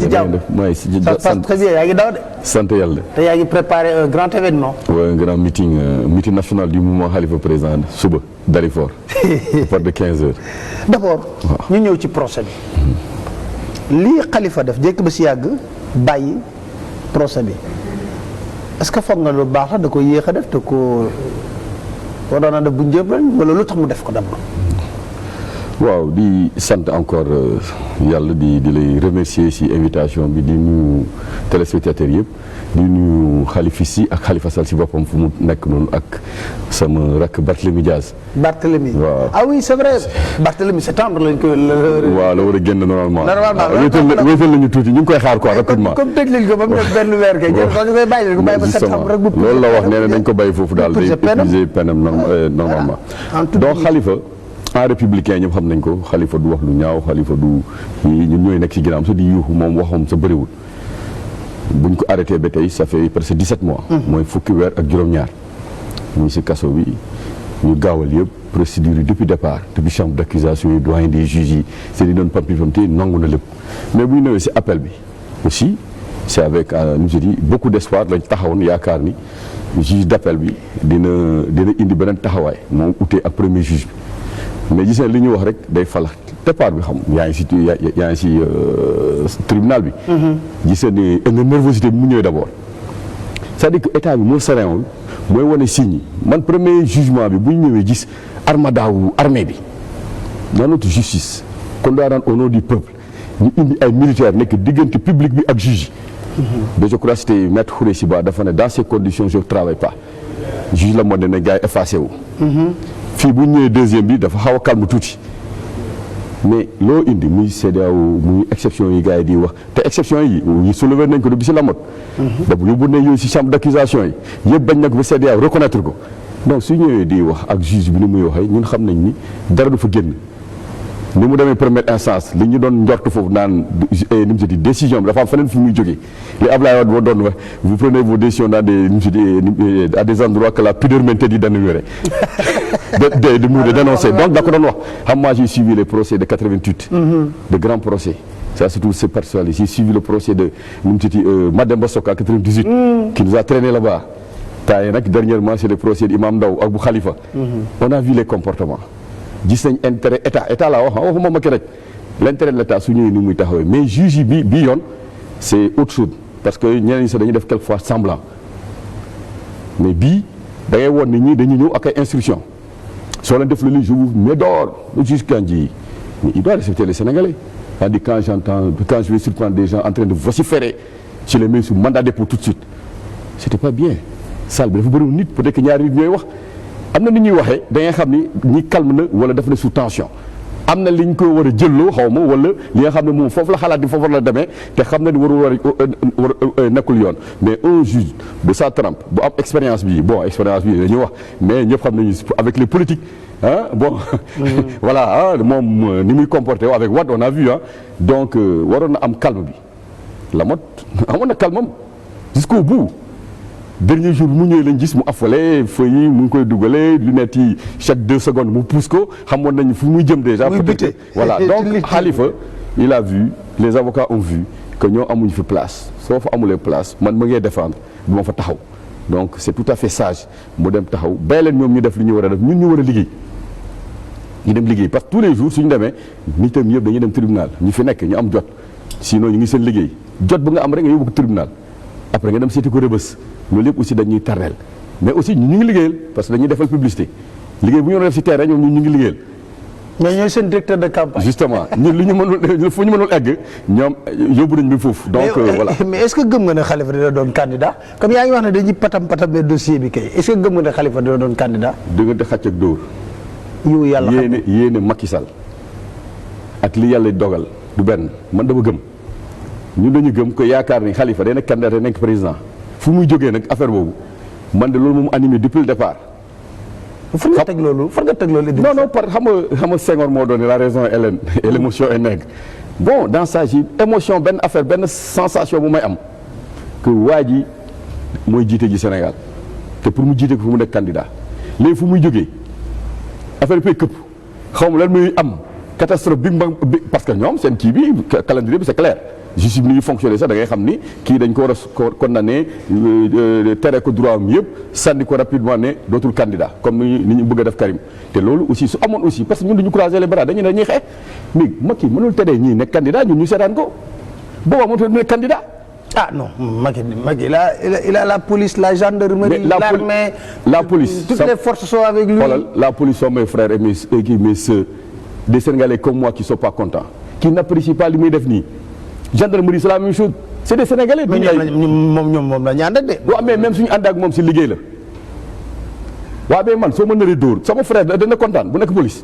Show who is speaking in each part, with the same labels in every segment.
Speaker 1: si jàmm ça passe très bien yaa ngi daw de.
Speaker 2: sant yàlla.
Speaker 1: te yaa ngi préparé un grand événement.
Speaker 2: oui un grand meeting national du mouvement Khalifa président suba Dalifort. à partir de 15 heures.
Speaker 1: d' abord ñu ñëw ci procès bi. lii Khalifa def jëkk ba si yàgg bàyyi procès bi est ce que foog nga lu baax la da ko yéex a def te ko waroon na def bu njëb wala lu tax mu def ko d' abord.
Speaker 2: waaw di sant encore yàlla di lay remercier ci invitation bi di nuyu téléspectateurs yëpp di nuyu Khalifa Sy ak Khalifa Sall ci boppam fu mu nekk noonu ak sama rakk Barthélémy Diaz.
Speaker 1: Barthélémy
Speaker 2: waaw
Speaker 1: ah oui c'est vrai Barthélémy septembre lañ ko.
Speaker 2: waaw la war a génn normalement.
Speaker 1: normalement
Speaker 2: wéetal nañu tuuti ñu ngi koy xaar quoi rapidement.
Speaker 1: comme tëj lañ ko ba mu def benn weer kay. waaw ñu koy bàyyi ko bàyyi ba septembre rek.
Speaker 2: loolu la wax nee na nañ ko bàyyi foofu daal day épuiser penam normalement. donc Khalifa. en républicain ñëpp xam nañ ko Khalifa du wax lu ñaaw Khalifa du ñun ñooy nekk ci ginnaaw sa di yuuxu moom waxam sa bëriwul buñ ko arrêté ba tey ça fait presque 17 mois. mooy fukki weer ak juróom-ñaar ñu si kaso bi ñu gaawal yëpp procédure yi depuis départ depuis chambre d'accusation yi doyen des juges yi c'est di doon pampifamte nangu na lépp mais bu ñu ñëwee si appel bi aussi c'est avec nous je dis beaucoup d'espoir lañ taxawoon yaakaar ni juge d'appel bi dina indi beneen taxawaay moom utee ak premier juge bi mais gis nga li ñu wax rek day falax départ bi xam yaa ngi si tribunal bi. gis nga nervosité bi mu ñëwee d'abord c'est-à-dire que état bi moo sereewul mooy wane signe yi man premier jugement bi bu ñu ñëwee gis armada wu armée bi dans notre justice kon daa daan au nom du peuple ñu indi ay militaires nekk diggante public bi ak juge yi. mais je crois c'était maître Khoureyssi Ba dafa ne dans ces conditions je ne travaille pas juge la moo ne gars yi effacé wu. fii bu ñëwee deuxième bi dafa xaw a calme tuuti mais loo indi muy CEDEAO muy exception yi gars yi di wax te exception yi soulevé nañ ko depuis si la mot. donc yóbbu nañ yooyu si chambre d'accusation yi yëpp bañ na ko ba CEDEAO reconnaître ko donc su ñëwee di wax ak juge bi ni muy waxee ñun xam nañ ni dara du fa génn ni mu demee première instance li ñu doon njort foofu naan ni mu di décision bi dafa am feneen fu muy jógee li Ablaye Wade boo doon wax vous prenez vos décisions dans des ni mu di à des endroits que la pudeur m'interdit d'ignorer de dénoncer donc da ko doon wax xam moi j'ai suivi les procès de 88 de grands procès ça surtout c'est personnel j'ai suivi le procès de ni mu di Mademba Sock à 98 qui nous a traîné là-bas temps yi nag dernièrement c'est le procès d'Imam Ndao ak bu Khalifa on a vu les comportements gis nañ intérêt état laa wax waxuma ma ki rek l'intérêt de l'état su ñëwee ni muy taxawee mais juge yi bi yoon c'est autre chose parce que ñeneen ñi sax dañuy def quelquefois semblant mais bii da ngay woon nit ñi dañuy ñëw ak ay instructions soo leen def le li je vous mets dehors le juge Kandji mais il doit respecter les Sénégalais c'est-à-dire quand je vais surprendre des gens en train de vociférer je les mets sous mandat de dépôt tout de suite c'était pas bien salle bi dafa bëriwul nit peut-être que ñaari nit ñooy wax am na ni ñuy waxee da ngay xam ni ñi calme na wala def na sous tension am na li ñu ko war a jëlloo xaw ma wala li nga xam ne moom foofu la xalaat di foofu la demee te xam na ni war nekkul yoon mais un juge de sa trempe bu am expérience bi bon expérience bi dañuy wax mais ñëpp xam nañu avec les politiques ah bon voilà ah moom ni muy comporté avec Wade on a vu ah donc waroon na am calme bi la mot amoon na calme am jusqu'au bout dernier jour bi mu ñëwee lañ gis mu affolé feu yi mu ngi koy dugalee lunettes yi chaque 2 secondes mu pousse ko xamoon nañu fu muy jëm déjà. peut-être voilà donc Khalifa il a vu les avocats ont vu que ñoo amuñu fi place soo fa amulee place man ma ngay défendre du ma fa taxaw donc c'est tout à fait sage mu dem taxaw bàyyi leen ñoom ñu def li ñu war a def ñun ñu war a liggéey. ñu dem liggéey parce que tous les jours suñu demee nitam yëpp dañuy dem tribunal ñu fi nekk ñu am jot sinon ñu ngi seen liggéey jot bu nga am rek nga yóbbu ko tribunal après nga dem seeti ko rëbës. loolu yëpp aussi dañuy tardeel mais aussi ñu ngi liggéeyal parce que dañuy defal publicité liggéey bu ñu doon def ci terrain ñoom ñu ngi liggéeyal.
Speaker 1: mais ñooy seen directeur de campagne.
Speaker 2: justement ñun li ñu mënul fu ñu mënul egg ñoom yóbbu nañ bi foofu. donc voilà
Speaker 1: mais est-ce que gëm nga ne Khalifa dina doon candidat comme yaa ngi wax ne dañuy patamee dossier bi kay est-ce que gëm nga ne Khalifa dina doon candidat.
Speaker 2: diggante xàcc ak dóor.
Speaker 1: yow yàlla xam
Speaker 2: yéene Macky Sall ak li yàlla dogal du benn man dama gëm ñun dañu gëm ko yaakaar ni Khalifa day nekk candidat nekk président. fu muy jógee nag affaire boobu man de loolu moom animé depuis le départ.
Speaker 1: fan nga teg loolu
Speaker 2: non par xam nga Senghor moo doon la raison Hélène et l'émotion est nègre bon dans ça ji émotion benn affaire benn sensation bu may am que waa ji mooy jiite ji Sénégal te pour mu jiite ko fu mu nekk candidat léegi fu muy jógee affaire bi këpp xaw ma lan muy am catastrophe bi parce que ñoom seen kii bi calendrier bi c'est clair justice bi ni ñuy fonctionner sax da ngay xam ni kii dañ ko war a condamné tere ko droit am yëpp sànni ko rapidement ne dootul candidat comme ni ñu bëgg a def Karim te loolu aussi su amoon aussi parce que ñun duñu croiser les bras dañu ne dañuy xeex mais Macky mënul teree ñii nekk candidat ñun ñu seetaan ko boobaa mënul nekk candidat.
Speaker 1: Ah non, Macky il a la police, la gendarmerie, l'armée,
Speaker 2: la police,
Speaker 1: toutes les forces sont avec lui.
Speaker 2: La police sont mes frères et mes soeurs, des Sénégalais comme moi qui ne sont pas contents, qui n'apprécient pas li muy def nii. Gendarmerie c'est la même chose, c'est des Sénégalais.
Speaker 1: mais moom la ñu ànd ak de.
Speaker 2: waaw mais même suñu ànd ak moom si liggéey la waaw mais man soo ma naree dóor sama frère dana kontaan bu nekk police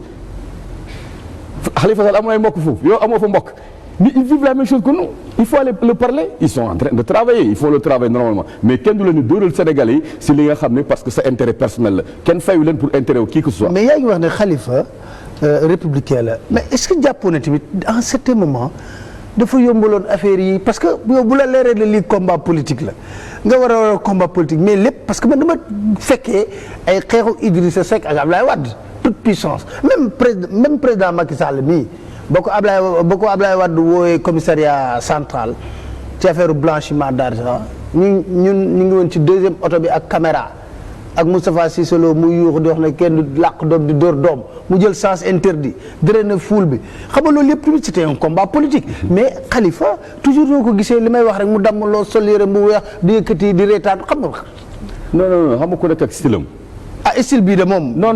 Speaker 2: Khalifa Sall amoo ay mbokk foofu yow amoo fa mbokk. Mais ils vivent la même chose que nous. Il faut aller le parler. Ils sont en train de travailler. Il faut le travailler normalement. Mais kenn du leen dóoral Sénégalais yi si li nga xam ne parce que sa intérêt personnel la kenn fayu leen pour intérêt wu qui que ce soit.
Speaker 1: mais yaa ngi wax ne Khalifa républicain la mais est-ce que jàppoon na tamit à un certain moment dafa yombaloon affaire yi parce que yow bu la leeree ne lii combat politique la nga war a combat politique mais lépp parce que man dama fekkee ay xeexu Idrissa Seck ak Abdoulaye Wade toute puissance même président Macky Sall mii. boo ko Ablaye Wade wooyee commissariat central ci affaire blanchiment d'argent ñu ngi woon ci deuxième oto bi ak caméra ak Moustapha Cissé Lo muy yuuxu di wax ne kenn du làq doom di dóor doom mu jël sens interdit drainer foule bi xam nga loolu lépp tamit c'était un combat politique mais Khalifa toujours doo ko gisee li may wax rek mu damm loo sol yére bu weex di yëkkati di reetaan xam nga.
Speaker 2: non xam nga ko nekk ak stylam.
Speaker 1: ah style bii de moom.
Speaker 2: non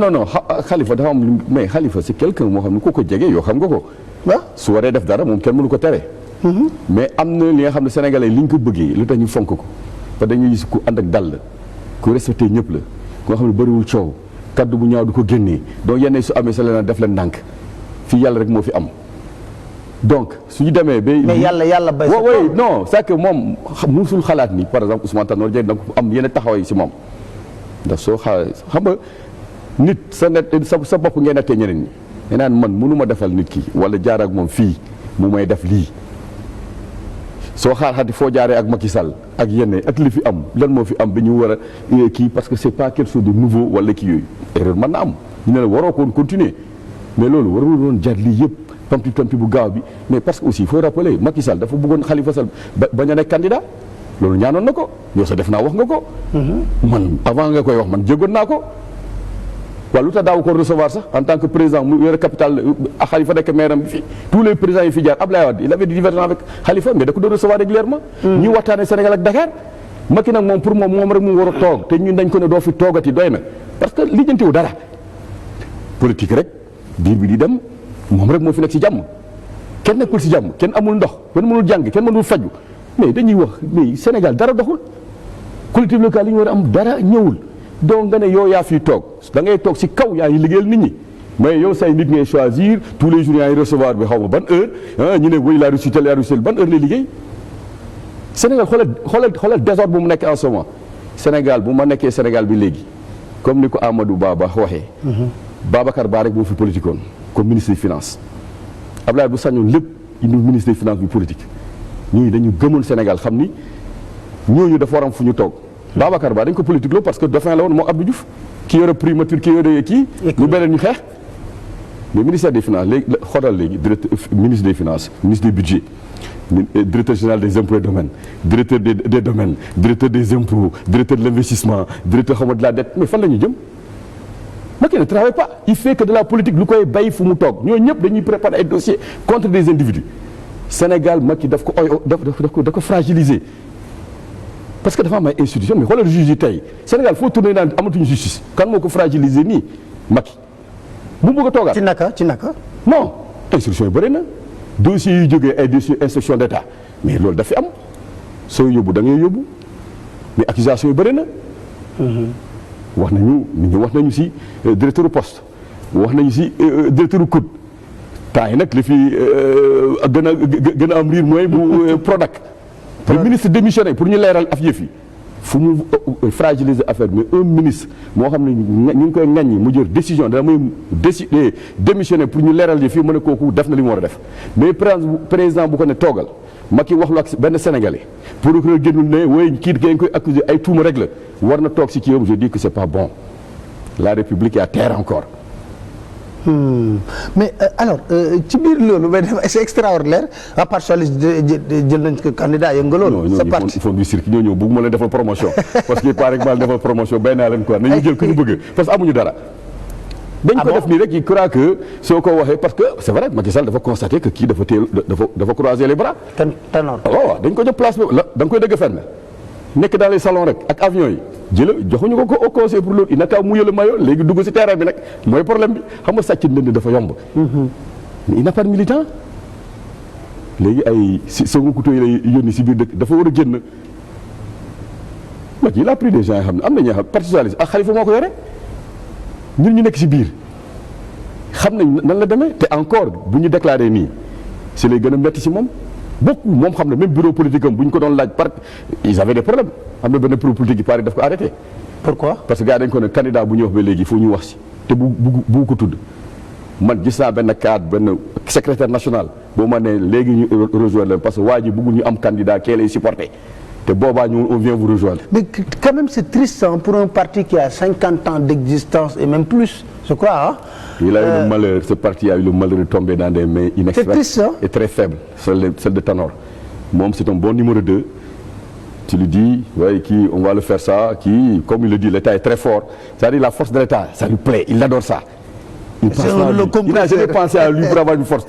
Speaker 2: Khalifa dafa am mais Khalifa c'est quelqu'un moo xam ne ku ko jege yoo xam nga ko.
Speaker 1: waaw
Speaker 2: su waree def dara moom kenn mënu ko tere. mais am na li nga xam ne sénégalais li ñu ko bëggee lu tax ñu fonk ko parce que dañuy gis ku ànd ak dal la ku respecté ñëpp la ku nga xam ne bëriwul coow kaddu bu ñaaw du ko génnee donc yenn su amee sa leen def leen ndànk fii yàlla rek moo fi am donc suñu demee ba.
Speaker 1: mais yàlla bay sa
Speaker 2: oui non c'est que moom musul xalaat ni par exemple Ousmane Tanor Dieng donc am yenn taxawaay si moom ndax soo xam nga nit sa bopp ngay nattee ñeneen ñi. nee naan man mënuma defal nit ki wala jaar ak moom fii mu may def lii soo xaarati foo jaaree ak Macky Sall ak yenn ak li fi am lan moo fi am ba ñu war a kii parce que c'est pas quelque chose de nouveau wala kii yooyu erreur mën na am ñu ne la waroo ko woon continuer mais loolu warul woon jar lii yëpp tampi bu gaaw bi mais parce que aussi il faut rappeler Macky Sall dafa bëggoon Khalifa Sall bañ a nekk candidat loolu ñaanoon na ko yow sa def naa wax nga ko. man avant nga koy wax man jégoon naa ko. waaw lu tax daaw ko recevoir sax en tant que président mu yore capital Khalifa nekk maire am bi fii tous les présidents yi fi jaar Abdoulaye Wade il avait des divergences avec Khalifa mais da ko doon recevoir régulièrement ñuy waxtaane Sénégal ak Dakar Macky nag moom pour moom rek mu war a toog te ñun dañ ko ne doo fi toogati doy na parce que lijjantiwu dara politique rek biir bi di dem moom rek moo fi nekk si jàmm kenn nekkul si jàmm kenn amul ndox kenn mënul jàng kenn mënul faju mais dañuy wax mais Sénégal dara doxul collectivités locales yi ñu war a am dara ñëwul donc nga ne yow yaa fiy toog da ngay toog si kaw yaa ngi liggéeyal nit ñi mais yow say nit ngay choisir tous les jours yaa ngi recevoir bi xaw ma ban heure ñu ne woy la Russie tel la Russie ban heure lay liggéey Sénégal xoolal désordre bu mu nekk en ce moment Sénégal bu ma nekkee Sénégal bi léegi comme ni ko Amadou Ba waxee. Babacar Ba rek moo fi politique woon comme ministre des finances Abdoulaye bu sañoon lépp indi ministre des finances bi politique ñooñu dañu gëmoon Sénégal xam ni ñooñu dafa war am fu ñu toog. Babacar Ba dañ ko politique loo parce que dauphin la woon moo Abdou Diouf ki yore primature ki yore kii ñu beneen ñu xeex mais ministère des finances léegi xoolal léegi directeur ministre des finances ministre des budgets directeur général des impôts et domaines directeur des domaines directeur des impôts directeur de l'investissement directeur xaw ma de la dette mais fan la ñu jëm Macky ne travaille pas il fait que de la politique lu koy bay fu mu toog ñooñu ñëpp dañuy préparer ay dossiers contre des individus Sénégal Macky daf ko fragiliser parce que dafa am ay institution mais xoolal juge yi tey Sénégal foo tourné naan amatuñu justice kan moo ko fragiliser nii Macky bu bëgg a toogaat.
Speaker 1: ci naka.
Speaker 2: non instruction yi bëri na dossiers yu jógee ay dossiers instruction d'état mais loolu dafa am soo yóbbu da ngay yóbbu mais accusation yi bëri na. wax nañu si directeur poste wax nañu si directeur COUD temps yi nag li fi gën a am riir mooy bu Prodac. le ministre démissionné pour ñu leeral af yëf yi fu mu fragiliser affaire mais un ministre moo xam ne ñu ngi koy ŋaññi mu jël décision dana muy démissionné pour ñu leeral yëf yi mu ne kooku def na li mu war a def mais président bu ko ne toogal Macky wax lu ak benn sénégalais procureur génnul ne wooy kii ngeen koy accuser ay tuuma rek la war na toog si kii yam je dis que c'est pas bon la république est à terre encore
Speaker 1: mais alors ci biir loolu mais c'est extraordinaire à part Socialiste jël nañ ko candidat yëngaloon. c'est parti
Speaker 2: ils font du cirque ñoo ñëw bëgguma leen defal promotion parce que par exemple defal promotion bay naa leen quoi nañu jël ku ñu bëgg parce que amuñu dara. dañ ko def nii rek il croit que soo ko waxee parce que c'est vrai Macky Sall dafa constater que kii dafa croiser les bras.
Speaker 1: Tanor
Speaker 2: waaw dañ ko jox place bi la da nga koy dëgg fenn nekk dans les salons rek ak avions yi joxuñu ko au conseil pour l'autre il n'a qu'à mouiller le maillot léegi dugg ci terrain bi nag mooy problème bi xam nga sàcc ndënd dafa yomb. mais il n'a pas de militant léegi ay si second couteau yi lay yónni si biir dëkk dafa war a génn Macky il a pris des gens yoo xam ne am na ñoo xam parti socialiste ak Khalifa moo ko yore ñun ñu nekk si biir xam nañ nan la demee te encore bu ñu déclaré nii si lay gën a metti si moom. beaucoup moom xam ne même bureau politique am bu ñu ko doon laaj par ils avaient des problèmes am na benn bureau politique yi Paris daf ko arrêté.
Speaker 1: pourquoi
Speaker 2: parce que gars dañ ko ne candidat bu ñuy wax ba léegi foo ñu wax si te bu ko tudd man gis naa benn cadre benn secrétaire national boo ma ne léegi ñu rejoindre leen parce que waa ji bëggul ñu am candidat kee lay supporter te boobaa ñu on vient vous rejoindre.
Speaker 1: mais quand même c'est triste pour un parti qui a 50 ans d'existence et même plus je crois hein.
Speaker 2: Il a eu le malheur, ce parti a eu le malheur de tomber dans des mains inexpertes et très faibles, celle de Tanor. Moi, c'est un bon numéro 2. Tu lui dis, ouais, on va le faire ça, comme il le dit, l'État est très fort. C'est-à-dire la force de l'État, ça lui plaît, il adore ça. Il n'a jamais pensé à lui pour avoir une force.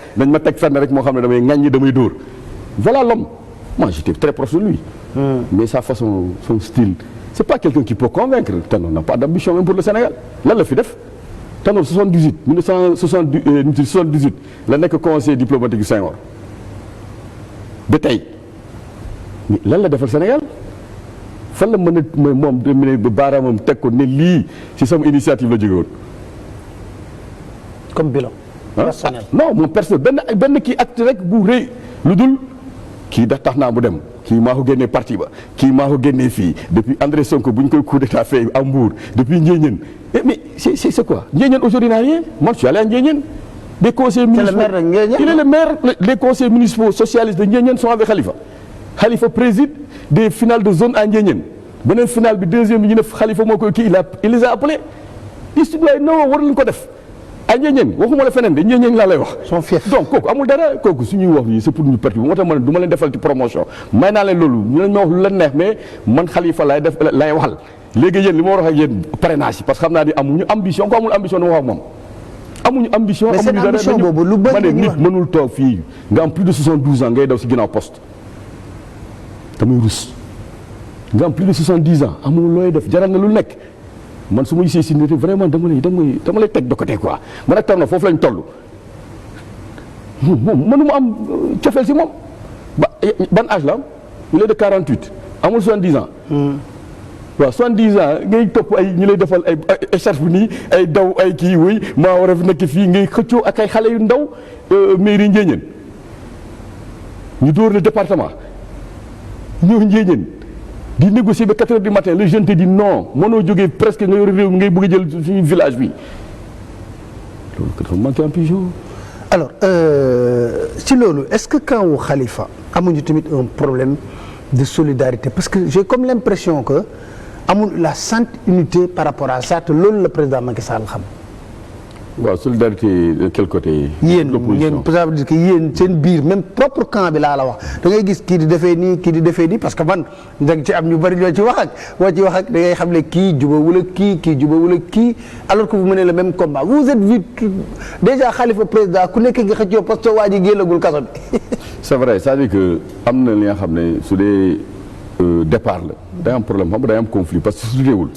Speaker 2: Voilà l'homme. Moi, j'étais très proche de lui. Mais sa façon, son style, c'est pas quelqu'un qui peut convaincre. Tanor n'a pas d'ambition même pour le Sénégal. Là, le FIDEF. Tanor 1978 la nekk conseiller diplomatique yu Senghor ba tey mais lan la defal Sénégal fan la mën a moom ne baaraamam teg ko ne lii ci sama initiative la jóge woon.
Speaker 1: comme bilan personnel.
Speaker 2: non moom personnel benn kii acte rek bu rëy lu dul kii da tax naa mu dem kii maa ko génnee parti ba kii maa ko génnee fii depuis André Sonko bu ñu koy coup d'état fait à Mbour depuis Ndiédiène mais c'est quoi Ndiédiène aujourd'hui n'a rien moi je suis allé à Ndiédiène des conseillers municipaux il est le maire les conseillers municipaux socialistes de Ndiédiène sont avec Khalifa préside des finales de zone à Ndiédiène beneen finale bi deuxième bi ñu def Khalifa moo koy kii il les a appelés ils se disent non war nañu ko def à Ndiédiène waxuma la feneen de Ndiédiène laa lay wax.
Speaker 1: son fief
Speaker 2: donc kooku amul dara kooku suñuy wax yi c'est pour ñu perte bi moo tax man du ma leen defal ci promotion may naa leen loolu ñu leen ma wax lu leen neex mais man Khalifa lay waxal léegi yéen li ma war a wax ak yéen parrainage parce que xam naa ni amuñu ambition ko amul ambition dama wax ak moom amuñu ambition.
Speaker 1: mais seen ambition boobu lu bëri
Speaker 2: ma ne nit mënul toog fii nga am plus de 72 ans ngay daw si ginnaaw poste damay rus nga am plus de 70 ans amul looy def jaral na lu nekk. man su ma gisee si nit vraiment dama lay teg de côté quoi man ak Tanor foofu lañ toll moom mënuma am cofeel si moom ban âge la am il est de 48 amul 70 ans. waaw 70 ans ngay topp ay ñi lay defal ay écharpe nii ay daw ay kii wuy maa war a nekk fii ngay xëccoo ak ay xale yu ndaw mairie Ndiédiène ñu dóor le département ñëw Ndiédiène di négocier ba 4 heures du matin le jeune te dit non mënoo jógee presque nga yor réew mi ngay bëgg a jël suñu village bi loolu dafa manqué un pigeon.
Speaker 1: alors ci loolu est-ce que quand wu Khalifa amuñu tamit un problème de solidarité parce que j'ai comme l'impression que amul la sainte unité par rapport à ça te loolu la président Macky Sall xam.
Speaker 2: waaw solidarité de quel côté.
Speaker 1: yéen ngeen ça veut dire que yéen seen biir même propre camp bi laa la wax da ngay gis kii di defee nii kii di defee nii parce que man da ci am ñu bari ñoo ci wax ak da ngay xam ne kii jubawul ak kii jubawul ak kii alors que vous menez le même combat vous êtes vite déjà Khalifa président ku nekk nga xëccoo parce que waa ji génnagul kaso bi.
Speaker 2: c'est vrai c'est-à-dire que am na li nga xam ne su dee départ la day am problème xam nga day am conflit parce que su deewul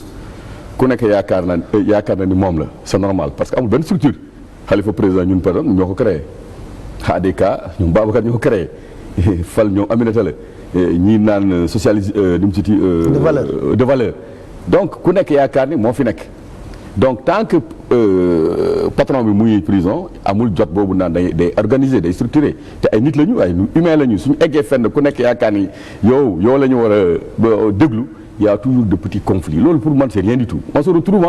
Speaker 2: ku nekk yaakaar na ni moom la c'est normal parce que amul benn structure Khalifa président ñun par exemple ñoo ko créé ADK ñoom Babacar ñoo ko créé fal ñoom Aminata la ñii naan socialiste de valeur donc ku nekk yaakaar ni moo fi nekk donc tant que patron bi muy prison amul jot boobu naan day organiser day structurer te ay nit la ñu ay humain la ñu suñu eggee fenn ku nekk yaakaar ni yow la ñu war a déglu il y a toujours de petits conflits loolu pour man c'est rien du tout on se retrouve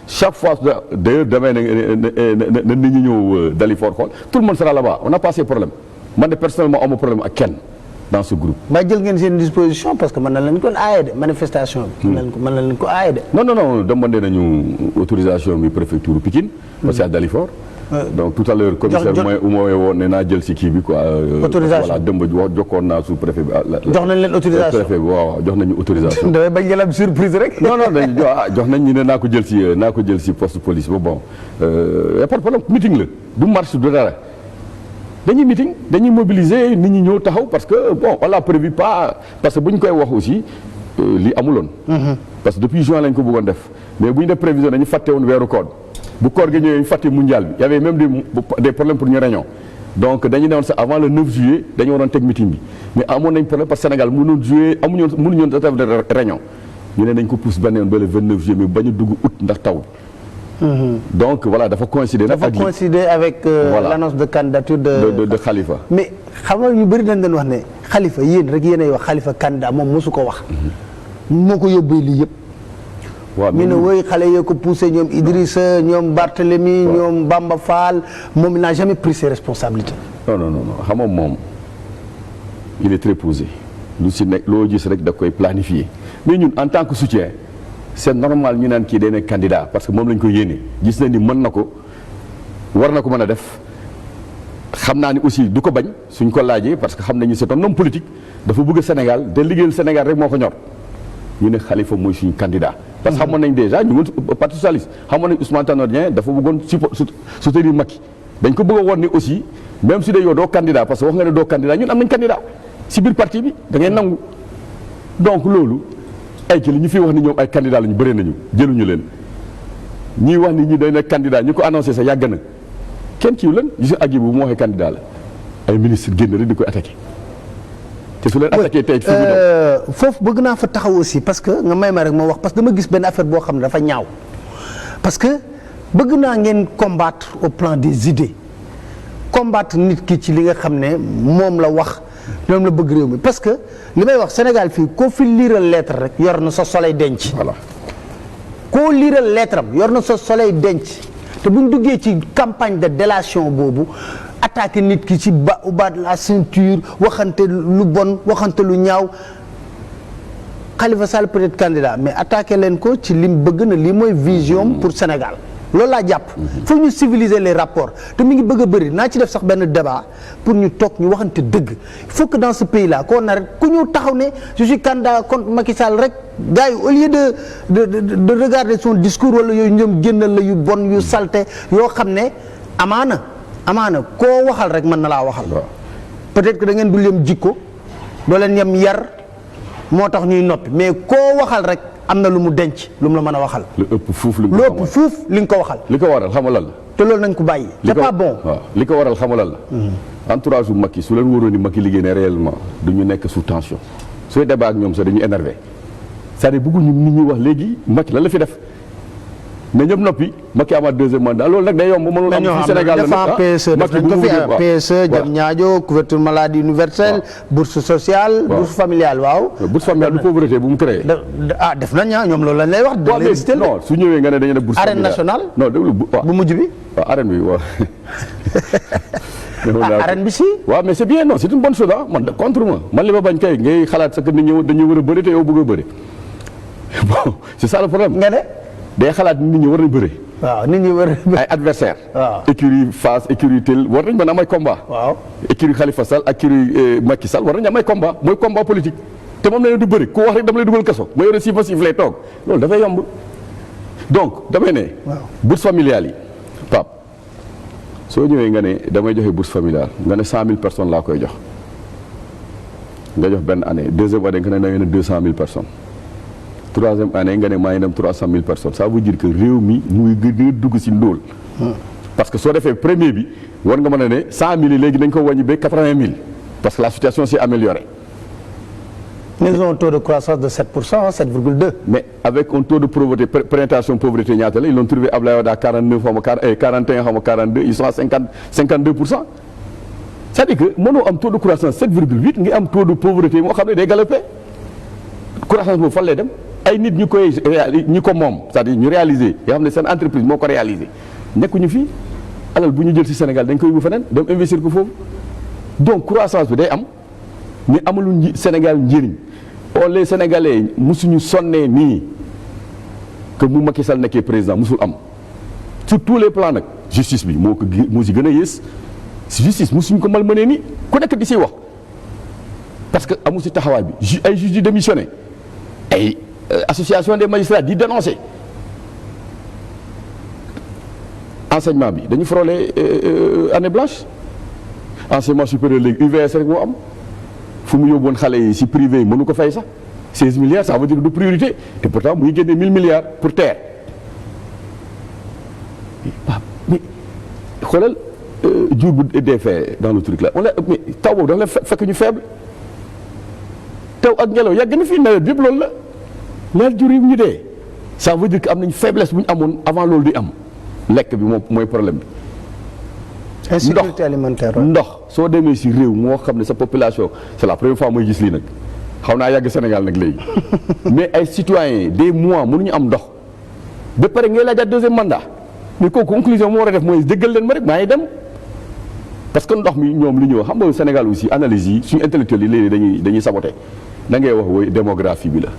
Speaker 2: chaque fois d'ailleurs demain na nit ñi ñëw Dalifort xool tout le monde sera là-bas on n'a pas ces problèmes man de personnellement amoo problème ak kenn dans ce groupe.
Speaker 1: ba jël ngeen seen disposition parce que mën na leen ko aaye de manifestation bi. mën na leen ko aaye de.
Speaker 2: non demandé nañu autorisation bi préfecture Pikine. parce que à Dalifort donc tout à l'heure commissaire mooy woon ne naa jël si kii bi quoi.
Speaker 1: autorisation
Speaker 2: voilà dëmb wax jokkoon naa sous préfet bi.
Speaker 1: jox nañ leen autorisation
Speaker 2: préfet bi waaw jox nañu autorisation.
Speaker 1: damay bañ ngeen am surprise rek.
Speaker 2: non jox nañ ñu ne naa ko jël si poste police ba bon y a pas de problème meeting la du marche du dara dañuy meeting dañuy mobiliser nit ñi ñëw taxaw parce que bon on l'a prévu pas parce que bu ñu koy wax aussi lii amuloon. parce que depuis juin lañ ko bëggoon def mais bu ñu def prévision dañu fàtte woon weeru koor bu koor gi ñëwee ñu fàtte mondial bi y avait même des problèmes pour ñu réunion donc dañu ne woon sax avant le 9 juillet dañu waroon teg meeting bi mais amoon nañ problème parce que Sénégal mënuñu def réunion ñu ne nañ ko pousse benn yoon ba le 29 juillet mais bañ a dugg août ndax taw donc voilà dafa coïncider
Speaker 1: avec l'annonce de candidature
Speaker 2: de Khalifa.
Speaker 1: mais xam nga ñu bëri dañ doon wax ne Khalifa yéen rek yéenay wax Khalifa candidat moom mosu ko wax moo ko yóbbee lii yëpp. waaw mi ne woy xale yoo ko poussé ñoom Idrissa ñoom Barthélemy ñoom Bamba Fall moom il n'a jamais pris ses responsabilités.
Speaker 2: non xam nga moom il est très posé lu si nekk loo gis rek da koy planifier mais ñun en tant que soutien c'est normal ñu naan kii day nekk candidat parce que moom lañ ko yéene gis nañ ni mën na ko war na ko mën a def xam naa ni aussi du ko bañ suñ ko laajee parce que xam nañu c'est un homme politique dafa bëgg Sénégal de liggéeyal Sénégal rek moo ko ñor ñu ne Khalifa mooy suñu candidat. parce que xamoon nañ déjà ñu ngi parti socialiste xamoon nañ Ousmane Tanor Dieng dafa bëggoon soutenir Macky dañ ko bëgg a woon ni aussi même su dee yow doo candidat parce que wax nga ne doo candidat ñun am nañ candidat si biir parti bi da ngay nangu donc loolu ay kii li ñu fi wax ni ñoom ay candidat lañu bëri nañu jëluñu leen ñii wax ni ñi day nekk candidat ñu ko annoncé sa yàgg na kenn kiiw leen gis nga bu mu waxee candidat la ay ministre génn rek di koy attaqué te su leen attaqué tey fi mu ñëw
Speaker 1: foofu bëgg naa fa taxaw aussi parce que nga may ma rek ma wax parce que dama gis benn affaire boo xam ne dafa ñaaw parce que bëgg naa ngeen combattre au plan des idées combattre nit ki ci li nga xam ne moom la wax moom la bëgg réew mi parce que li may wax Sénégal fii koo fi liiral lettre rek yor na sa soleil denc.
Speaker 2: voilà
Speaker 1: koo liiral lettre am yor na sa soleil denc te bu ñu duggee ci campagne de délation boobu. attaquer nit ki ci bas de la ceinture waxante lu bon waxante lu ñaaw Khalifa Sall peut-être candidat mais attaquer leen ko ci lim bëgg na lii mooy vision pour Sénégal loolu laa jàpp. faut ñu civiliser les rapports te mi ngi bëgg a bëri naa ci def sax benn débat pour ñu toog ñu waxante dëgg il faut que dans ce pays là koo na rek ku ñëw taxaw ne je suis candidat contre Macky Sall rek gars yi au lieu de regarder son discours wala yooyu ñoom génnal la yu bon yu salte yoo xam ne amaana koo waxal rek mën na laa waxal. peut-être que da ngeen dul yem jikko doo leen yem yar moo tax ñuy noppi mais koo waxal rek am na lu mu denc lu mu la mën a waxal.
Speaker 2: lu ëpp fuuf
Speaker 1: li nga ko waxal.
Speaker 2: li ko waral xam nga lan la.
Speaker 1: te loolu nañ ko bàyyi. c'est pas bon.
Speaker 2: waaw li ko waral xam nga lan la. entourage bu Macky su leen wóoroon ni Macky liggéey ne réellement du ñu nekk sous tension sooy débat ak ñoom sax dañuy énervé c'est-à-dire bëgguñu nit ñi wax léegi Macky lan la fi def. mais ñëpp noppi Macky amaat deuxième mandat loolu nag day yomb mënul am fi Sénégal la
Speaker 1: PSE PSE jëm ñaajo couverture maladie universelle bourse sociale bourse familiale waaw
Speaker 2: bourse familiale du pauvreté bu mu créé
Speaker 1: def nañ ñoom loolu lañ lay wax
Speaker 2: non su ñëwee nga ne dañu def bourse
Speaker 1: arène nationale
Speaker 2: non déglu
Speaker 1: bu mujj bi
Speaker 2: waaw arène bi waaw
Speaker 1: arène bi si
Speaker 2: waaw mais c'est bien non c'est une bonne chose man contre man li ma bañ kay ngay xalaat sa que nit ñi dañuy war a bëri te yow bëgg a bëri bon c'est ça le problème
Speaker 1: nga ne
Speaker 2: day xalaat nit ñi war nañ bëri.
Speaker 1: waaw nit ñi war
Speaker 2: ay adversaire
Speaker 1: waaw
Speaker 2: écurie Fass écurie Tel war nañ mën a am ay combat.
Speaker 1: waaw
Speaker 2: écurie Khalifa Sall ak écurie Macky Sall war nañ am ay combat mooy combat politique. te moom la du bëri ku wax rek dama lay dugal kaso ma yore si lay toog loolu dafay yomb donc damay ne.
Speaker 1: waaw
Speaker 2: bourse familiale yi Pape soo ñëwee nga ne damay joxe bourse familiale nga ne 100000 personnes laa koy jox nga jox benn année deuxième année nga ne da ngeen ne 200000 personnes. troisième année nga ne maa ngi dem 300000 personnes ça veut dire que réew mi mu ngi gën a dugg si ndóol. parce que soo defee premier bi war nga mën a ne 100000 yi léegi dañ ko wàññi ba 80000 parce que la situation s'est améliorée.
Speaker 1: Ils ont un taux de croissance de 7%, 7,2.
Speaker 2: mais avec un taux de pauvreté pénétration pauvreté ñaata la ils l'ont trouvé Abdoulaye Wade à 49 xaw ma 41 xaw ma 42 ils sont à 52%. c'est-à-dire que mënoo am taux de croissance 7,8 ngi am taux de pauvreté moo xam ne day galopé croissance boobu fan lay dem. ay nit ñu ko moom c'est-à-dire ñu réaliser yoo xam ne seen entreprise moo ko réaliser nekkuñu fii alal bu ñu jël ci Sénégal dañ koy yóbbu feneen dem investir ko foofu donc croissance bi day am mais amaluñ Sénégal njëriñ les Sénégalais musuñu sonnee nii que mu Macky Sall nekkee président musul am sur tous les plans nag justice bi moo si gën a yées justice mosuñ ko malmené nii ku nekk di siy wax parce que amu si taxawaay bi ay juges di démissionné ay association des magistrats di dénoncer enseignement bi dañu frôler année blanche enseignement supérieur léegi UVS rek moo am fu mu yóbboon xale yi si privé yi mënu ko fay sax 16 milliards ça veut dire du priorité te pourtant muy génne 1000 milliards pour terre mais xoolal jur bu dee fee dans le truc là on mais taw boobu dafa la fekk ñu faible taw ak ngelaw yàgg na fii nawet bi yëpp loolu la nawet jur yi ñu dee ça veut dire que am nañ faiblesse bu ñu amoon avant loolu di am lekk bi moom mooy problème bi.
Speaker 1: insécurité alimentaire
Speaker 2: ndox soo demee si réew moo xam ne sa population c'est la première fois mooy gis lii nag xaw naa yàgg Sénégal nag léegi mais ay citoyens des mois mënuñu am ndox ba pare ngay laajaat deuxième mandat mais kooku conclusion moo war a def mooy déggal leen ma rek maa ngi dem parce que ndox mi ñoom li ñu wax xam nga Sénégal aussi analyse yi suñu intellectuels yi léegi dañuy saboté da ngay wax woy démographie bi la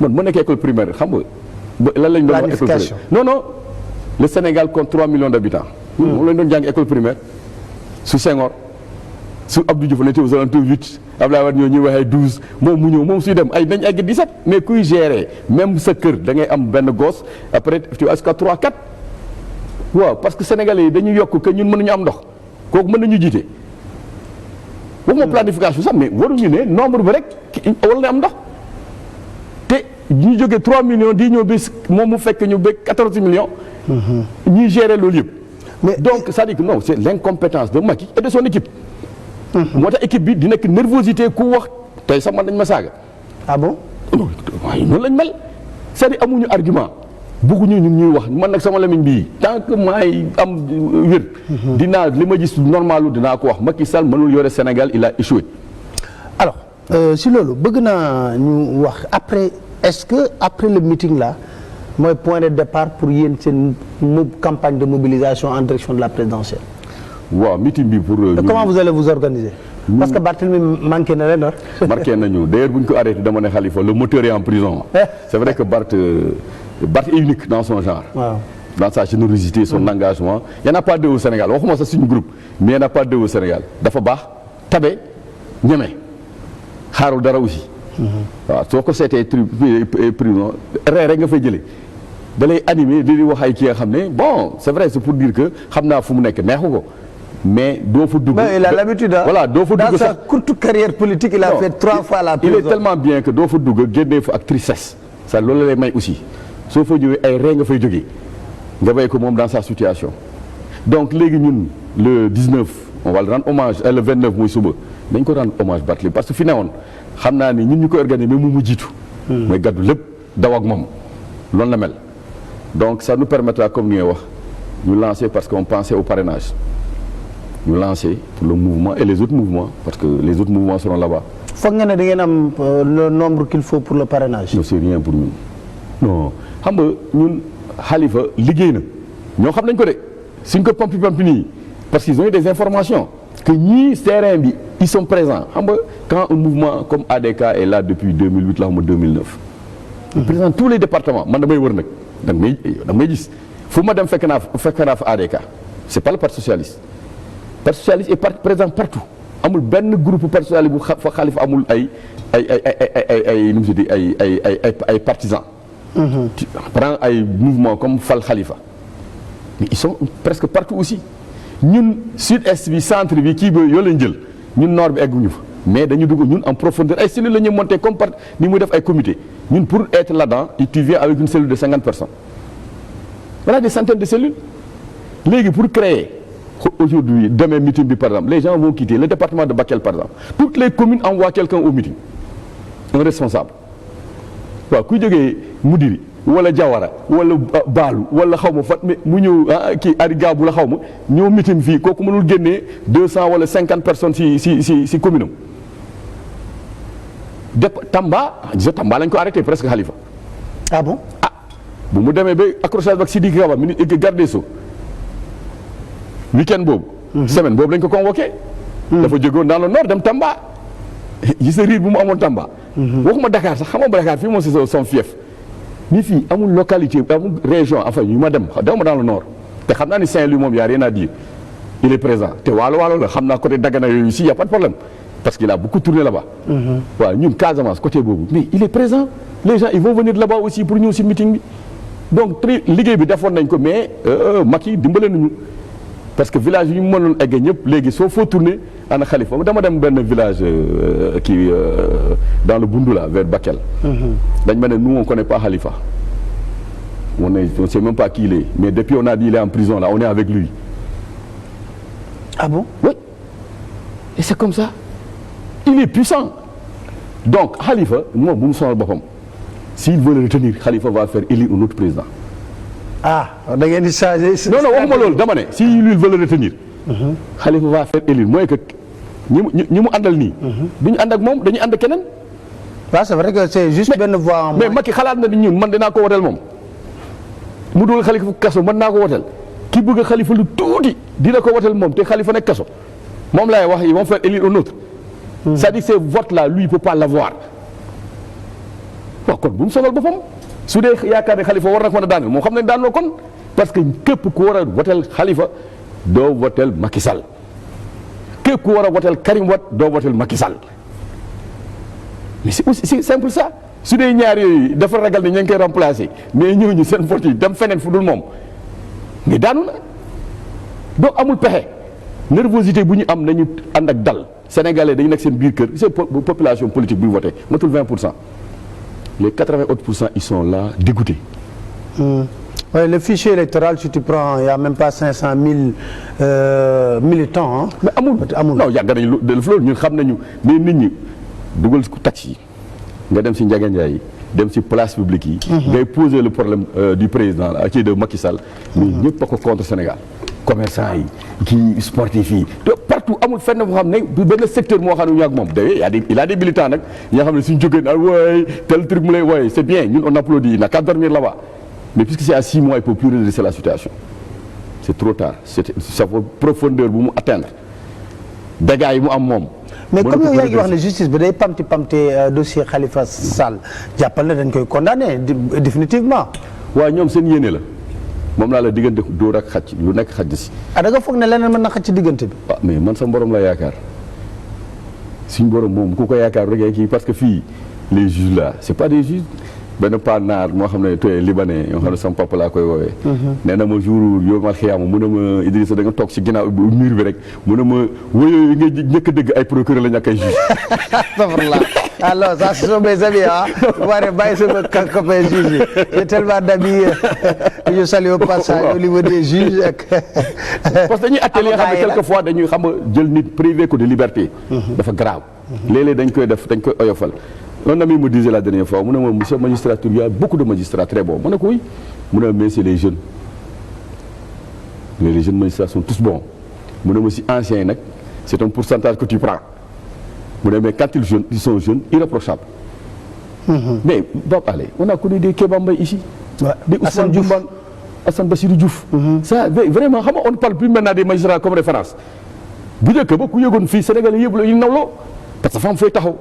Speaker 2: man ma nekk école primaire xam nga lan lañ doon wax école primaire non le Sénégal compte 3 millions d'habitants moom lañ doon jàng école primaire su Senghor su Abdou Diouf on était aux alentours 8 Abdoulaye Wade ñoo ñuy waxee 12 moom mu ñëw moom suy dem ay dañ egg 17 mais kuy gérer même sa kër da ngay am benn gosse après tu as jusqu'à 3 4 waaw parce que sénégalais yi dañuy yokk que ñun mënuñu am ndox kooku mën nañu jiite waxuma planification sax mais waruñu ne nombre bi rek wala na am ndox te ñu jógee 3 millions di ñëw bis moom mu fekk ñu ba 14 millions ñuy gérer loolu yëpp mais donc c'est-à-dire que non c'est l'incompétence de Macky et de son équipe moo tax équipe bi di nekk nervosité ku wax tey sax man dañ ma saaga
Speaker 1: ah bon
Speaker 2: waaye noonu lañ mel c'est-à-dire amuñu argument bëgguñu ñun ñuy wax man nag sama lamiñ bii tant que maay am wér dinaa li ma gis normalu dinaa ko wax Macky Sall mënul yore Sénégal il a échoué.
Speaker 1: Alors si loolu bëgg naa ñu wax après est-ce que après le meeting là mooy point de départ pour yéen seen campagne de mobilisation en direction de la présidentielle.
Speaker 2: waaw meeting bi pour.
Speaker 1: Comment vous allez vous organiser. Parce que Barthélemy manqué na leen
Speaker 2: marqué nañu d'ailleurs bu ñu ko arrêté dama ne Khalifa le moteur est en prison. C'est vrai que Barth est unique dans son genre. Wow. Dans sa générosité son engagement. Il n'y en a pas deux au Sénégal waxuma sax suñu groupe mais il n'y en a pas deux au Sénégal dafa baax tabe ñeme xaarul dara aussi. waaw soo ko seetee prison ree rek nga fay jëlee da lay animé di wax ay kii nga xam ne bon c'est vrai c'est pour dire que xam naa fu mu nekk neexu ko mais doo fa dugg.
Speaker 1: il a l'habitude
Speaker 2: voilà doo fa dugg
Speaker 1: dans sa courte carrière politique il a fait 3 fois la prison.
Speaker 2: il est tellement bien que doo fa dugg génnee fa ak tristesse ça loolu lay may aussi soo fa jógee ay ree nga fay jógee nga bay ko moom dans sa situation donc léegi ñun le 19 on va le rendre hommage le 29 muy suba dañ ko rendre hommage Barthélémy parce que fi newoon xam naa ni ñun ñu koy organiser mais mu jiitu. mooy gàddu lépp daw ak moom loolu la mel. donc ça nous permettra comme ni ngay wax ñu lancer parce qu'on pensait au parrainage ñu lancer pour le mouvement et les autres mouvements parce que les autres mouvements seront là-bas.
Speaker 1: foog nga ne da ngeen am le nombre qu'il faut pour le parrainage.
Speaker 2: non c'est rien pour ñun non xam nga ñun Khalifa liggéey na ñoo xam nañ ko de suñ ko pompi nii parce qu'ils ont eu des informations que ñii terrain bi ils sont présents xam nga quand un mouvement comme ADK est là depuis 2008 la xam nga 2009. ils présentent tous les départements man damay wër nag da may gis fu ma dem fekk naa fa ADK c'est pas le parti socialiste. Parti socialiste est présent partout amul benn groupe parti socialiste bu fa Khalifa amul ay nu mu tudd ay partisans. Tu prends ay mouvements comme Fal Khalifa mais ils sont presque partout aussi ñun sud-est bi centre bi kii ba yoo leen jël ñun nord bi egguñu fa mais dañu dugg ñun en profondeur ay cellules la ñuy monter comme par ni muy def ay comités ñun pour être là-dedans tu viens avec une cellule de 50 personnes voilà des centaines de cellules léegi pour créer. Aujourd'hui, demain meeting bi par exemple les gens vont quitter le département de Bakel par exemple toutes les communes envoient quelqu'un au meeting un responsable waaw kuy jógee Moudiri wala Diawara wala Baalu wala xaw ma fat mais mu ñëw kii Ariga bu la xaw ma ñëw meeting fii kooku mënul génnee 200 wala 50 personnes si commune am Tamba gis Tamba lañ ko arrêté presque Khalifa.
Speaker 1: Ah bon?
Speaker 2: Ah bu mu demee ba accrochage ak Sidiki Kaba ministre garde des Sceaux week-end boobu. semaine boobu lañ ko convoqué. dafa jógoon dans le nord dem Tamba. gis nga riir bu mu amoon Tamba. waxuma Dakar sax xam nga Dakar fii moom c'est son fief ni fii amul localité amul région enfin yu ma dem ma dans le nord te xam naa ni Saint-Louis moom y a rien à dire il est présent te waalo la xam naa côté Dagana yooyu ici y a pas de problème parce qu'il a beaucoup tourné là-bas. waaw ñun Casamance côté boobu mais il est présent les gens ils vont venir là-bas aussi pour ñëw si meeting bi donc liggéey bi defoon nañ ko mais Macky dimbale nañu parce que village yi ñu mënoon egg ñëpp léegi soo foo tourner ana Khalifa dama dem benn village kii dans le Bundu là vers Bakel. dañ ma ne nous on connaît pas Khalifa on sait même pas qui il est mais depuis on a dit il est en prison là on est avec lui.
Speaker 1: Ah bon?
Speaker 2: Oui et c'est comme ça il est puissant donc Khalifa moom bu mu sonal boppam s'il veut le retenir Khalifa va faire élire un autre président.
Speaker 1: ah da ngeen di changer.
Speaker 2: non waxuma loolu dama ne si lui veut le retenir. Khalifa va faire élire mooy que ñi mu àndal nii. du ñu ànd ak moom dañuy ànd ak keneen.
Speaker 1: waaw c'est vrai que c'est juste benn voix en moins.
Speaker 2: mais Macky xalaat na ni ñun man dinaa ko woteel moom mu dugal Khalifa kaso mën naa ko woteel ki bëgg Khalifa lu tuuti dina ko woteel moom te Khalifa nekk kaso moom laay wax ils vont faire élire un autre. c'est-à-dire que ces votes là lui il peut pas l'avoir waaw kon bu mu sonal boppam. su dee yaakaar ne Khalifa war na ko mën a daaneel moo xam ne daanoo kon parce que képp ku war a woteel Khalifa doo woteel Macky Sall képp ku war a woteel Karim Wade doo woteel Macky Sall mais c'est aussi c'est simple ça su dee ñaar yooyu dafa ragal ne ña ngi koy remplacer mais ñooñu seen vote yi dem feneen fu dul moom mais daanu na donc amul pexe nervosité bu ñu am nañu ànd ak dal Sénégalais dañu nekk seen biir kër c'est population politique buy voté matul 20%. Les 80 autres % ils sont là dégoûtés.
Speaker 1: Ouais, le fichier électoral si tu prends il y a même pas 500 000 militants hein.
Speaker 2: mais amul non yàgg nañu def loolu ñun xam nañu mais nit ñi dugal si taxi yi nga dem si Ndiaga Ndiaye yi dem si place publique yi. ngay poser le problème du président là kii de Macky Sall. mais ñëpp a ko contre Sénégal. commerçant yi kii sportif yi partout amul fenn boo xam ne benn secteur moo xam ne ñu ak moom d'ailleurs il a des militants nag ñi nga xam ne suñu jógee naan wooy tel truc mu lay wooy c'est bien ñun on applaudit il n'a qu'à dormir là-bas mais puisque c'est à 6 mois il peut plus redresser la situation c'est trop tard ça faut profondeur bu mu atteindre dégâts yi mu am moom.
Speaker 1: mais comme yow yaa ngi wax ne justice bi day pamti dossier Khalifa Sall jàppal na dañ koy condamner définitivement.
Speaker 2: waaw ñoom seen yéene la. moom laa la diggante dóor ak xaj lu nekk xaj si.
Speaker 1: da nga foog ne leneen mën na xaj ci diggante bi.
Speaker 2: waaw mais man sa borom la yaakaar suñ borom moom ku ko yaakaar rek kii parce que fii les juges là c'est pas des juges benn paar naar moo xam ne tooy libanais yoo xam ne sama papa laa koy woowee. nee na ma jour yow mal xiyaama mu ne ma Idrissa da nga toog si ginnaaw mur bi rek mu ne ma wóyoo yi nga njëkk a dëgg ay procureur la ñu ak ay juges.
Speaker 1: astafurlah alors ça ce sont mes amis ah. waaye bàyyi sama copain juge yi j'ai tellement d'amis je salue au passage au niveau des juges ak.
Speaker 2: parce que dañuy atte li nga xam ne quelquefois dañuy xam jël nit privé ko de liberté. dafa grave. léeg-léeg dañ koy def dañ koy oyofal. un ami me disait la dernière fois mu ne ma monsieur magistrature il y a beaucoup de magistrats très bons mu ne ko oui mu ne mais c'est les jeunes magistrats sont tous bons mu ne ma si anciens yi nag c'est un pourcentage que tu prends mu ne mais quand ils sont jeunes irréprochables. mais Bob allez on a connu des Kéba Mbaye ici. des Ousmane Diouf Assane Bassirou Diouf. ça vraiment xam nga on ne parle plus maintenant des magistrats comme référence bu njëkk ba ku yëgoon fii Sénégalais yëpp la ñu nawloo parce que fam fay taxaw.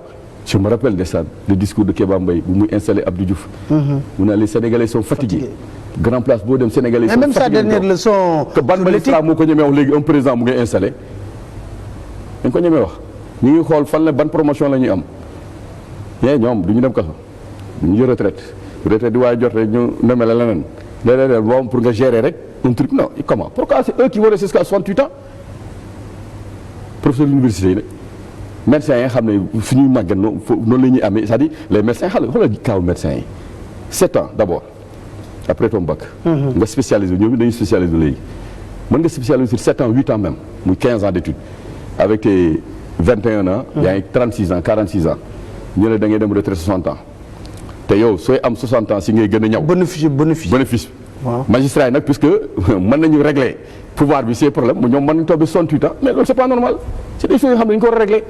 Speaker 2: je me rappelle ndeysaan le discours de Kéba Mbaye bu muy installé Abdou Diouf. mu ne les Sénégalais sont fatigués. grand place boo dem Sénégalais sont fatigués.
Speaker 1: mais même sa dernière leçon.
Speaker 2: que ban magistrat moo ko ñemee wax léegi un président mu ngay installé. dañ ko ñemee wax ñu ngi xool fan la ban promotion la ñuy am. mais ñoom du ñu dem kaso du ñu jël retraite di waaye jot rek ñu nommé la leneen léeg-léeg moom pour nga gérer rek un truc non comment pourquoi c'est eux qui vont rester jusqu'à 68 ans professeur d'université yi nag. médecins yi nga xam ne fi ñuy màgget noonu la ñuy amee c'est-à-dire les médecins xoolal kaaw médecins yi 7 ans d'abord après ton bac. nga spécialisé ñoom dañuy spécialisé léegi. mën nga spécialisé sur 7 ans 8 ans même muy 15 ans d'études avec tes 21 ans. yaa ngi 36 ans 46 ans ñu ne da ngay dem retraite 60 ans te yow sooy am 60 ans si ngay gën a ñaw. bénéfice. waaw magistrat yi nag puisque mën nañu régler pouvoir bi c'est problème ñoom mën nañu toog ba 68 ans mais loolu c'est pas normal c'est des choses yoo xam ne dañu ko war a régler.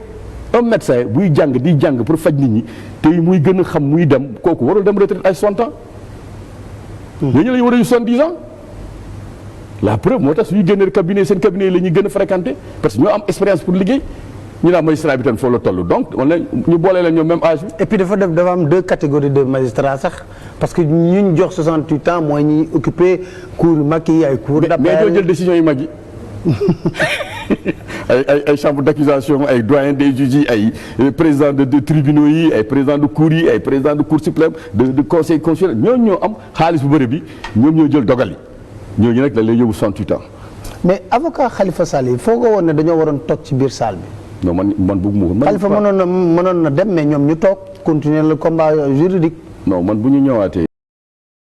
Speaker 2: un médecin buy jàng di jàng pour faj nit ñi te muy gën a xam muy dem kooku warul dem retraite ay 60 ans. ñooñu la ñu war a yu 70 ans. la preuve moo tax suñu génnee cabinet seen cabinet yi la ñuy gën a fréquenter parce que ñoo am expérience pour liggéey ñu naan magistrat bi tam foo la toll donc on la ñu boole la ñoom même âge bi.
Speaker 1: et puis dafa am 2 catégories de magistrats sax parce que ñu jox 68 ans mooy ñi occupé cours yu mag yi ay cours d'appel
Speaker 2: mais doo jël décision yu mag yi ay chambre d'accusation ay doyen des juges yi ay président de tribunaux yi ay président de cour yi ay président de cour suprême de conseil constitutionnel ñooñu ñoo am xaalis bu bëri bi ñoom ñoo jël dogal yi ñooñu nag dañ lay yóbbu 68 ans.
Speaker 1: mais avocat Khalifa Sall yi foogoo woon ne dañoo waroon toog ci biir salle bi.
Speaker 2: non man bëgguma ko.
Speaker 1: Khalifa mënoon na dem mais ñoom ñu toog continuer le combat juridique.
Speaker 2: non man bu ñu ñëwaatee.